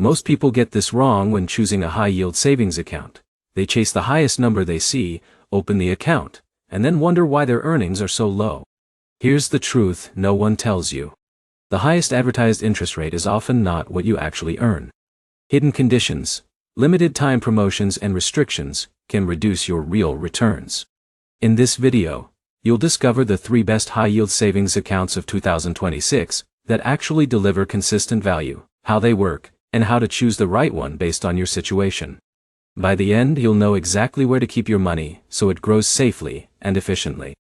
Most people get this wrong when choosing a high-yield savings account. They chase the highest number they see, open the account, and then wonder why their earnings are so low. Here's the truth no one tells you. The highest advertised interest rate is often not what you actually earn. Hidden conditions, limited time promotions and restrictions can reduce your real returns. In this video, you'll discover the 3 best high-yield savings accounts of 2026 that actually deliver consistent value, how they work, and how to choose the right one based on your situation. By the end, you'll know exactly where to keep your money so it grows safely and efficiently.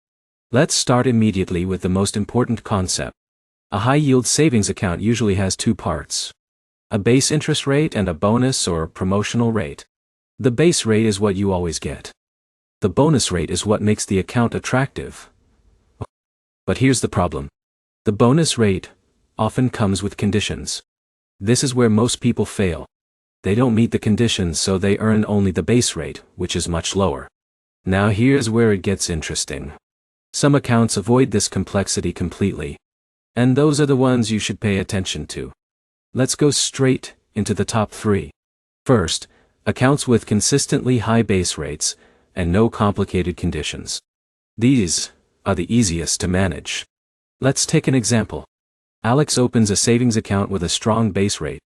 Let's start immediately with the most important concept. A high-yield savings account usually has 2 parts: a base interest rate and a bonus or promotional rate. The base rate is what you always get. The bonus rate is what makes the account attractive. But here's the problem. The bonus rate often comes with conditions. This is where most people fail. They don't meet the conditions, so they earn only the base rate, which is much lower. Now here's where it gets interesting. Some accounts avoid this complexity completely, and those are the ones you should pay attention to. Let's go straight into the top 3. First, accounts with consistently high base rates and no complicated conditions. These are the easiest to manage. Let's take an example. Alex opens a savings account with a strong base rate.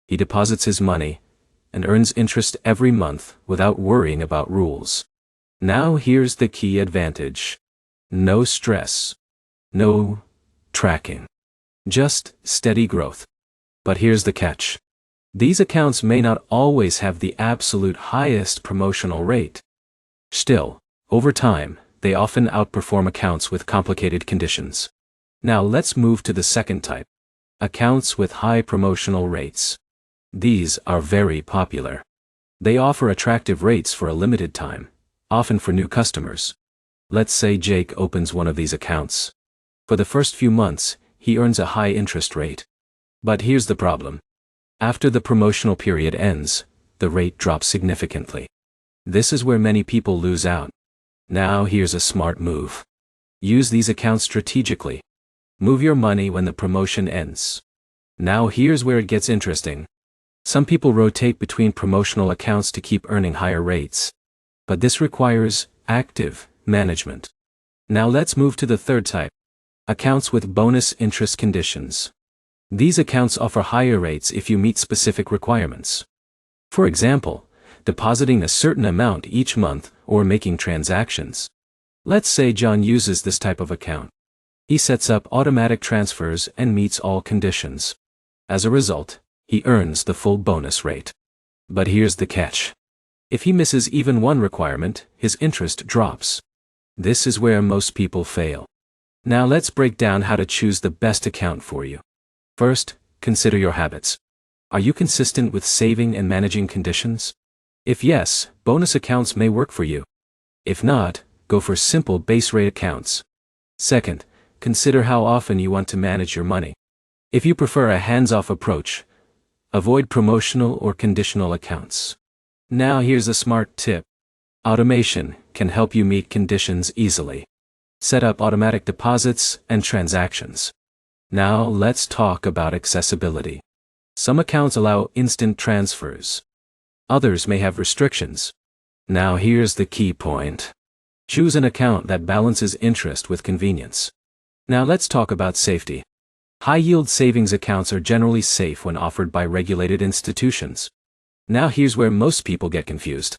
He deposits his money and earns interest every month without worrying about rules. Now here's the key advantage. No stress. No tracking. Just steady growth. But here's the catch. These accounts may not always have the absolute highest promotional rate. Still, over time, they often outperform accounts with complicated conditions. Now let's move to the second type. Accounts with high promotional rates. These are very popular. They offer attractive rates for a limited time, often for new customers. Let's say Jake opens one of these accounts. For the first few months, he earns a high interest rate. But here's the problem. After the promotional period ends, the rate drops significantly. This is where many people lose out. Now here's a smart move. Use these accounts strategically. Move your money when the promotion ends. Now here's where it gets interesting. Some people rotate between promotional accounts to keep earning higher rates. But this requires active management. Now let's move to the third type. Accounts with bonus interest conditions. These accounts offer higher rates if you meet specific requirements. For example, depositing a certain amount each month or making transactions. Let's say John uses this type of account. He sets up automatic transfers and meets all conditions. As a result, he earns the full bonus rate. But here's the catch. If he misses even one requirement, his interest drops. This is where most people fail. Now let's break down how to choose the best account for you. First, consider your habits. Are you consistent with saving and managing conditions? If yes, bonus accounts may work for you. If not, go for simple base rate accounts. Second, consider how often you want to manage your money. If you prefer a hands-off approach, avoid promotional or conditional accounts. Now here's a smart tip. Automation can help you meet conditions easily. Set up automatic deposits and transactions. Now let's talk about accessibility. Some accounts allow instant transfers. Others may have restrictions. Now here's the key point. Choose an account that balances interest with convenience. Now let's talk about safety. High-yield savings accounts are generally safe when offered by regulated institutions. Now here's where most people get confused.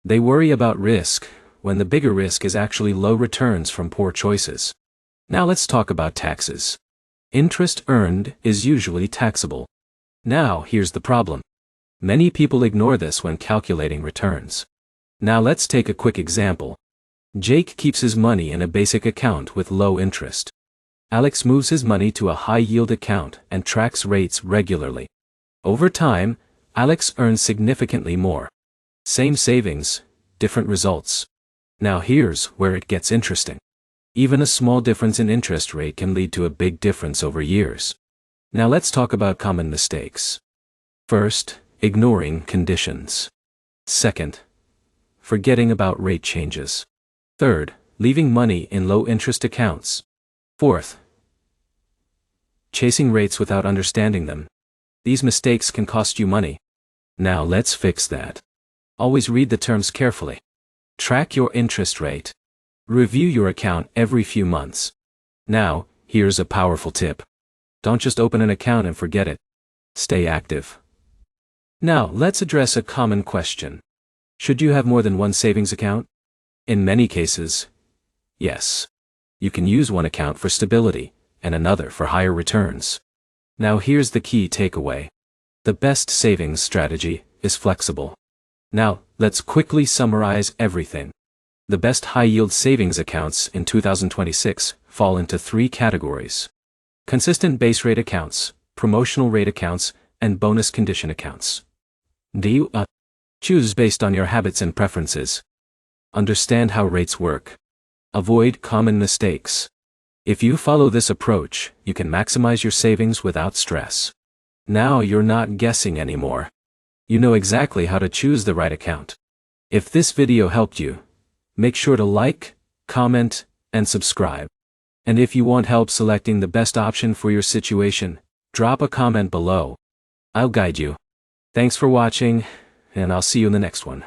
They worry about risk, when the bigger risk is actually low returns from poor choices. Now let's talk about taxes. Interest earned is usually taxable. Now here's the problem. Many people ignore this when calculating returns. Now let's take a quick example. Jake keeps his money in a basic account with low interest. Alex moves his money to a high-yield account and tracks rates regularly. Over time, Alex earns significantly more. Same savings, different results. Now here's where it gets interesting. Even a small difference in interest rate can lead to a big difference over years. Now let's talk about common mistakes. First, ignoring conditions. Second, forgetting about rate changes. Third, leaving money in low-interest accounts. Fourth, chasing rates without understanding them. These mistakes can cost you money. Now let's fix that. Always read the terms carefully. Track your interest rate. Review your account every few months. Now, here's a powerful tip. Don't just open an account and forget it. Stay active. Now, let's address a common question. Should you have more than one savings account? In many cases, yes. You can use one account for stability, and another for higher returns. Now here's the key takeaway. The best savings strategy is flexible. Now, let's quickly summarize everything. The best high-yield savings accounts in 2026 fall into 3 categories. Consistent base rate accounts, promotional rate accounts, and bonus condition accounts. Choose based on your habits and preferences. Understand how rates work. Avoid common mistakes. If you follow this approach, you can maximize your savings without stress. Now you're not guessing anymore. You know exactly how to choose the right account. If this video helped you, make sure to like, comment, and subscribe. And if you want help selecting the best option for your situation, drop a comment below. I'll guide you. Thanks for watching, and I'll see you in the next one.